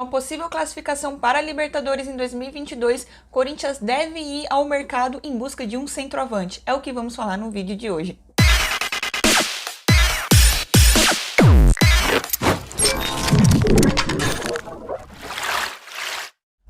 Uma possível classificação para a Libertadores em 2022, Corinthians deve ir ao mercado em busca de um centroavante. É o que vamos falar no vídeo de hoje.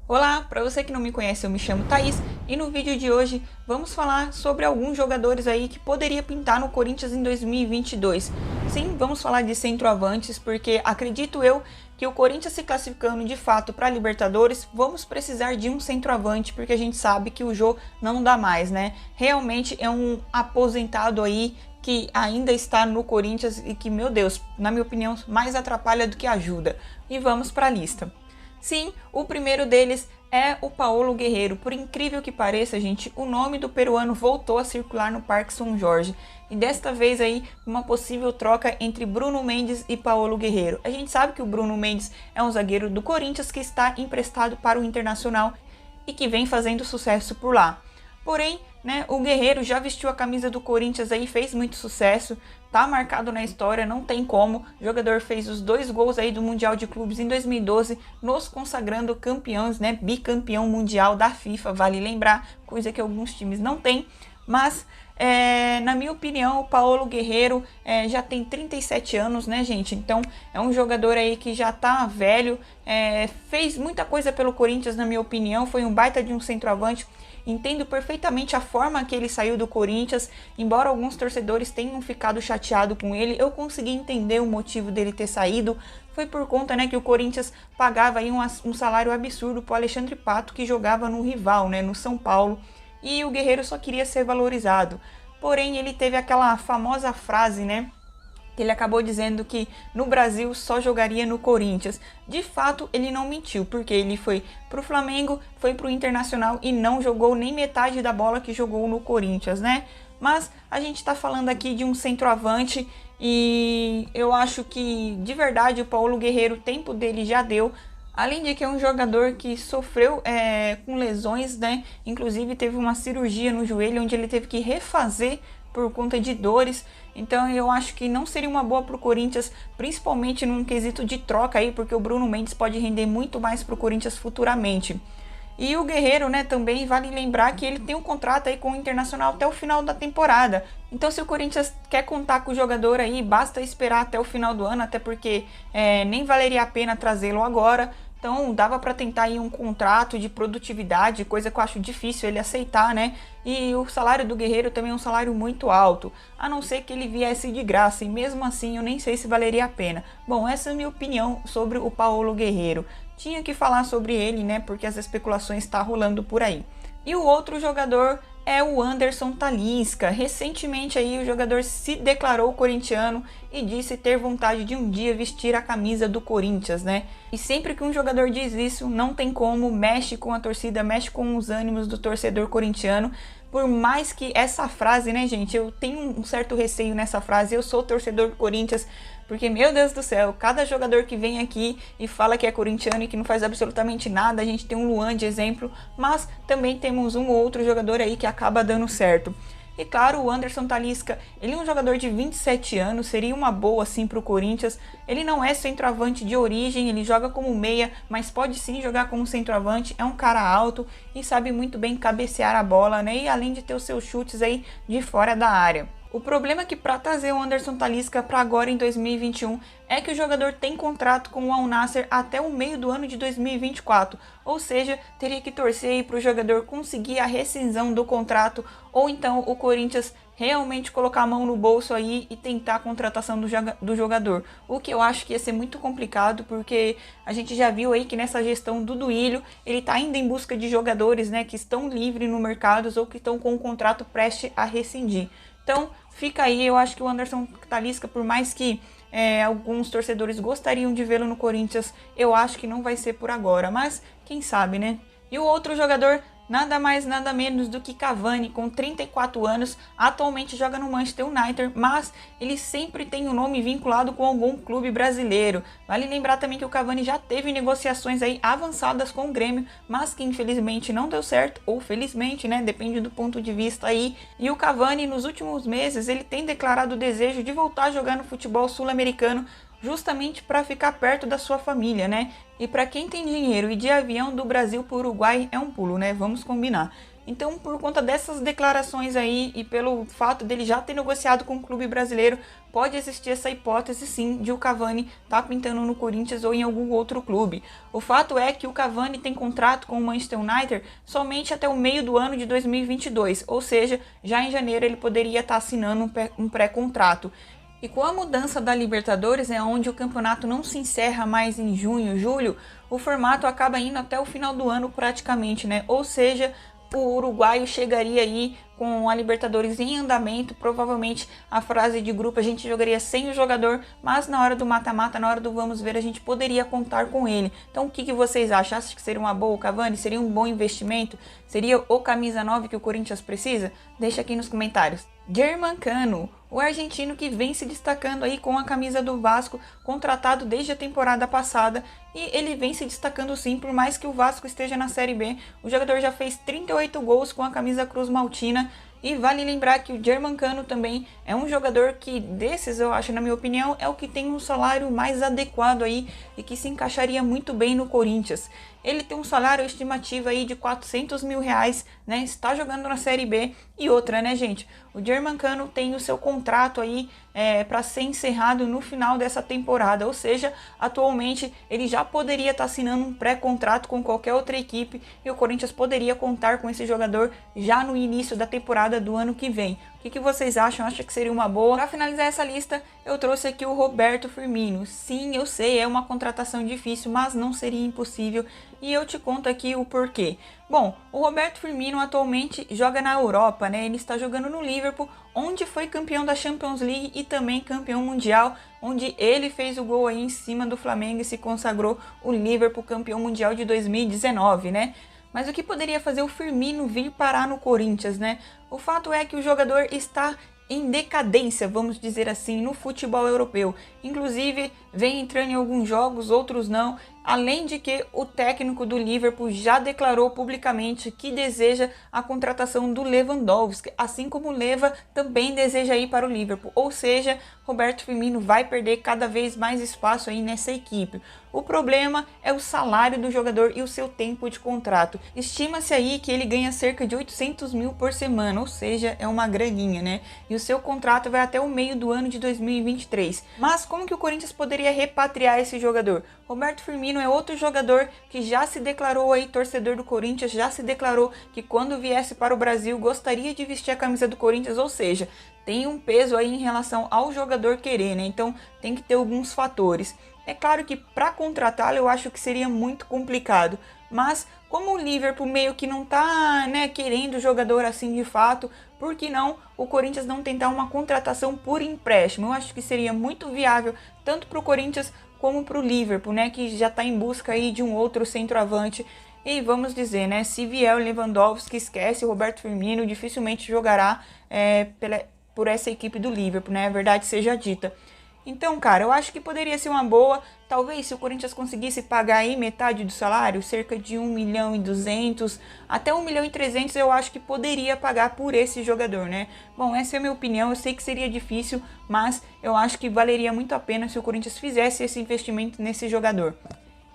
Olá, para você que não me conhece, eu me chamo Thaís e no vídeo de hoje vamos falar sobre alguns jogadores aí que poderia pintar no Corinthians em 2022. Sim, vamos falar de centroavantes porque acredito eu que o Corinthians se classificando de fato para a Libertadores, vamos precisar de um centroavante porque a gente sabe que o Jô não dá mais, né? Realmente é um aposentado aí que ainda está no Corinthians e que, meu Deus, na minha opinião, mais atrapalha do que ajuda. E vamos para a lista. Sim, o primeiro deles é o Paolo Guerreiro. Por incrível que pareça, gente, o nome do peruano voltou a circular no Parque São Jorge. E desta vez aí, uma possível troca entre Bruno Mendes e Paolo Guerreiro. A gente sabe que o Bruno Mendes é um zagueiro do Corinthians que está emprestado para o Internacional e que vem fazendo sucesso por lá. Porém, né, o Guerreiro já vestiu a camisa do Corinthians aí, fez muito sucesso, tá marcado na história, não tem como. O jogador fez os 2 gols aí do Mundial de Clubes em 2012, nos consagrando campeões, né, bicampeão mundial da FIFA, vale lembrar, coisa que alguns times não têm. Mas, na minha opinião, o Paolo Guerreiro já tem 37 anos, né, gente? Então, é um jogador aí que já tá velho, fez muita coisa pelo Corinthians, na minha opinião, foi um baita de um centroavante. Entendo perfeitamente a forma que ele saiu do Corinthians, embora alguns torcedores tenham ficado chateados com ele, eu consegui entender o motivo dele ter saído. Foi por conta, né, que o Corinthians pagava aí um salário absurdo para o Alexandre Pato, que jogava no rival, né, no São Paulo, e o Guerreiro só queria ser valorizado. Porém, ele teve aquela famosa frase, né, que ele acabou dizendo que no Brasil só jogaria no Corinthians. De fato, ele não mentiu, porque ele foi pro Flamengo, foi pro Internacional e não jogou nem metade da bola que jogou no Corinthians, né? Mas a gente tá falando aqui de um centroavante e eu acho que, de verdade, o Paolo Guerreiro, o tempo dele já deu. Além de que é um jogador que sofreu com lesões, né? Inclusive teve uma cirurgia no joelho onde ele teve que refazer por conta de dores. Então eu acho que não seria uma boa para o Corinthians, principalmente num quesito de troca aí, porque o Bruno Mendes pode render muito mais para o Corinthians futuramente. E o Guerreiro, né, também vale lembrar que ele tem um contrato aí com o Internacional até o final da temporada. Então se o Corinthians quer contar com o jogador aí, basta esperar até o final do ano, até porque nem valeria a pena trazê-lo agora. Então dava para tentar aí um contrato de produtividade, coisa que eu acho difícil ele aceitar, né? E o salário do Guerreiro também é um salário muito alto, a não ser que ele viesse de graça, e mesmo assim eu nem sei se valeria a pena. Bom, essa é a minha opinião sobre o Paolo Guerreiro. Tinha que falar sobre ele, né? Porque as especulações estão rolando por aí. E o outro jogador é o Anderson Talisca. Recentemente aí o jogador se declarou corintiano e disse ter vontade de um dia vestir a camisa do Corinthians, né? E sempre que um jogador diz isso, não tem como, mexe com a torcida, mexe com os ânimos do torcedor corintiano. Por mais que essa frase, né, gente, eu tenho um certo receio nessa frase, eu sou torcedor do Corinthians, porque, meu Deus do céu, cada jogador que vem aqui e fala que é corintiano e que não faz absolutamente nada, a gente tem um Luan de exemplo, mas também temos um ou outro jogador aí que acaba dando certo. E claro, o Anderson Talisca, ele é um jogador de 27 anos, seria uma boa sim para o Corinthians. Ele não é centroavante de origem, ele joga como meia, mas pode sim jogar como centroavante. É um cara alto e sabe muito bem cabecear a bola, né? E além de ter os seus chutes aí de fora da área. O problema é que para trazer o Anderson Talisca para agora em 2021 é que o jogador tem contrato com o Al Nassr até o meio do ano de 2024, ou seja, teria que torcer para o jogador conseguir a rescisão do contrato ou então o Corinthians realmente colocar a mão no bolso aí e tentar a contratação do jogador, o que eu acho que ia ser muito complicado, porque a gente já viu aí que nessa gestão do Duílio, ele está indo em busca de jogadores, né, que estão livres no mercado ou que estão com o contrato prestes a rescindir. Então, fica aí, eu acho que o Anderson Talisca, por mais que alguns torcedores gostariam de vê-lo no Corinthians, eu acho que não vai ser por agora, mas quem sabe, né? E o outro jogador, nada mais, nada menos do que Cavani, com 34 anos, atualmente joga no Manchester United, mas ele sempre tem o nome vinculado com algum clube brasileiro. Vale lembrar também que o Cavani já teve negociações aí avançadas com o Grêmio, mas que infelizmente não deu certo, ou felizmente, né, depende do ponto de vista aí. E o Cavani, nos últimos meses, ele tem declarado o desejo de voltar a jogar no futebol sul-americano, justamente para ficar perto da sua família, né? E para quem tem dinheiro e de avião do Brasil para o Uruguai é um pulo, né? Vamos combinar. Então, por conta dessas declarações aí e pelo fato dele já ter negociado com o clube brasileiro, pode existir essa hipótese sim de o Cavani estar pintando no Corinthians ou em algum outro clube. O fato é que o Cavani tem contrato com o Manchester United somente até o meio do ano de 2022, ou seja, já em janeiro ele poderia estar assinando um pré-contrato. E com a mudança da Libertadores, onde o campeonato não se encerra mais em junho, julho, o formato acaba indo até o final do ano praticamente, né? Ou seja, o uruguaio chegaria aí com a Libertadores em andamento, provavelmente a fase de grupo a gente jogaria sem o jogador, mas na hora do mata-mata, na hora do vamos ver, a gente poderia contar com ele. Então o que vocês acham? Acham que seria uma boa o Cavani? Seria um bom investimento? Seria o camisa 9 que o Corinthians precisa? Deixa aqui nos comentários. Germancano, o argentino que vem se destacando aí com a camisa do Vasco, contratado desde a temporada passada, e ele vem se destacando sim, por mais que o Vasco esteja na Série B. O jogador já fez 38 gols com a camisa Cruz Maltina, e vale lembrar que o Germancano também é um jogador que desses, eu acho, na minha opinião, é o que tem um salário mais adequado aí e que se encaixaria muito bem no Corinthians. Ele tem um salário estimativo aí de 400 mil reais, né? Está jogando na Série B. E outra, né, gente? O Germancano tem o seu contrato aí para ser encerrado no final dessa temporada. Ou seja, atualmente ele já poderia estar assinando um pré-contrato com qualquer outra equipe e o Corinthians poderia contar com esse jogador já no início da temporada do ano que vem. O que vocês acham? Acha que seria uma boa? Para finalizar essa lista, eu trouxe aqui o Roberto Firmino. Sim, eu sei, é uma contratação difícil, mas não seria impossível. E eu te conto aqui o porquê. Bom, o Roberto Firmino atualmente joga na Europa, né? Ele está jogando no Liverpool, onde foi campeão da Champions League e também campeão mundial, onde ele fez o gol aí em cima do Flamengo e se consagrou o Liverpool campeão mundial de 2019, né? Mas o que poderia fazer o Firmino vir parar no Corinthians, né? O fato é que o jogador está em decadência, vamos dizer assim, no futebol europeu. Inclusive, vem entrando em alguns jogos, outros não. Além de que o técnico do Liverpool já declarou publicamente que deseja a contratação do Lewandowski, assim como o Leva também deseja ir para o Liverpool. Ou seja, Roberto Firmino vai perder cada vez mais espaço aí nessa equipe. O problema é o salário do jogador e o seu tempo de contrato. Estima-se aí que ele ganha cerca de 800 mil por semana, ou seja, é uma graninha, né? E o seu contrato vai até o meio do ano de 2023. Mas como que o Corinthians poderia repatriar esse jogador? Roberto Firmino é outro jogador que já se declarou aí torcedor do Corinthians, já se declarou que quando viesse para o Brasil gostaria de vestir a camisa do Corinthians, ou seja, tem um peso aí em relação ao jogador querer, né? Então tem que ter alguns fatores. É claro que para contratá-lo eu acho que seria muito complicado, mas como o Liverpool meio que não tá, né, querendo o jogador assim de fato, por que não o Corinthians não tentar uma contratação por empréstimo? Eu acho que seria muito viável tanto para o Corinthians como para o Liverpool, né, que já está em busca aí de um outro centroavante. E vamos dizer, né, se vier o Lewandowski, esquece, o Roberto Firmino dificilmente jogará por essa equipe do Liverpool, né, a verdade seja dita. Então, cara, eu acho que poderia ser uma boa, talvez se o Corinthians conseguisse pagar aí metade do salário, cerca de 1.200.000, até 1.300.000, eu acho que poderia pagar por esse jogador, né? Bom, essa é a minha opinião, eu sei que seria difícil, mas eu acho que valeria muito a pena se o Corinthians fizesse esse investimento nesse jogador.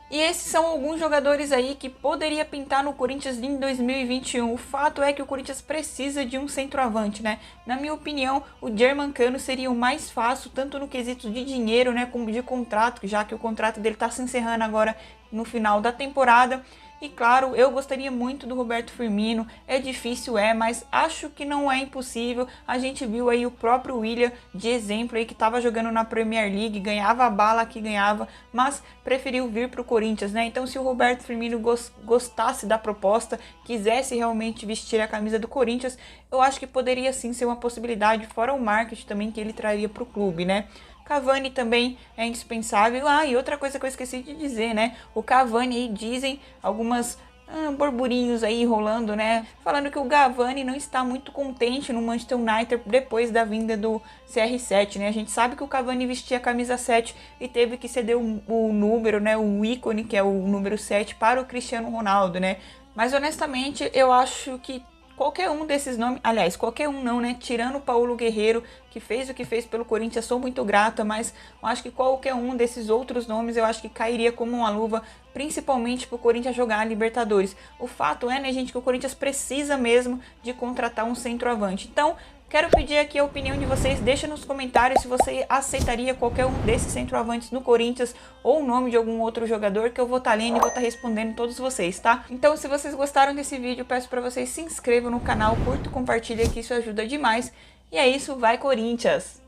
E esses são alguns jogadores aí que poderia pintar no Corinthians em 2021. O fato é que o Corinthians precisa de um centroavante, né? Na minha opinião, o Germancano seria o mais fácil, tanto no quesito de dinheiro, né, como de contrato, já que o contrato dele está se encerrando agora no final da temporada. E claro, eu gostaria muito do Roberto Firmino, é difícil, mas acho que não é impossível. A gente viu aí o próprio William de exemplo aí que estava jogando na Premier League, ganhava a bala que ganhava, mas preferiu vir para o Corinthians, né? Então se o Roberto Firmino gostasse da proposta, quisesse realmente vestir a camisa do Corinthians, eu acho que poderia sim ser uma possibilidade, fora o marketing também que ele traria para o clube, né? Cavani também é indispensável. E outra coisa que eu esqueci de dizer, né? O Cavani aí, dizem algumas burburinhos aí rolando, né? Falando que o Cavani não está muito contente no Manchester United depois da vinda do CR7, né? A gente sabe que o Cavani vestia a camisa 7 e teve que ceder o número, né? O ícone, que é o número 7, para o Cristiano Ronaldo, né? Mas honestamente, eu acho que qualquer um desses nomes, aliás, qualquer um não, né? Tirando o Paulo Guerreiro, que fez o que fez pelo Corinthians, sou muito grata, mas eu acho que qualquer um desses outros nomes eu acho que cairia como uma luva, principalmente para o Corinthians jogar a Libertadores. O fato é, né, gente, que o Corinthians precisa mesmo de contratar um centroavante. Então, quero pedir aqui a opinião de vocês, deixa nos comentários se você aceitaria qualquer um desses centroavantes no Corinthians ou o nome de algum outro jogador, que eu vou estar lendo e vou estar respondendo todos vocês, tá? Então, se vocês gostaram desse vídeo, peço para vocês se inscrevam no canal, curta e compartilha, que isso ajuda demais. E é isso, vai Corinthians!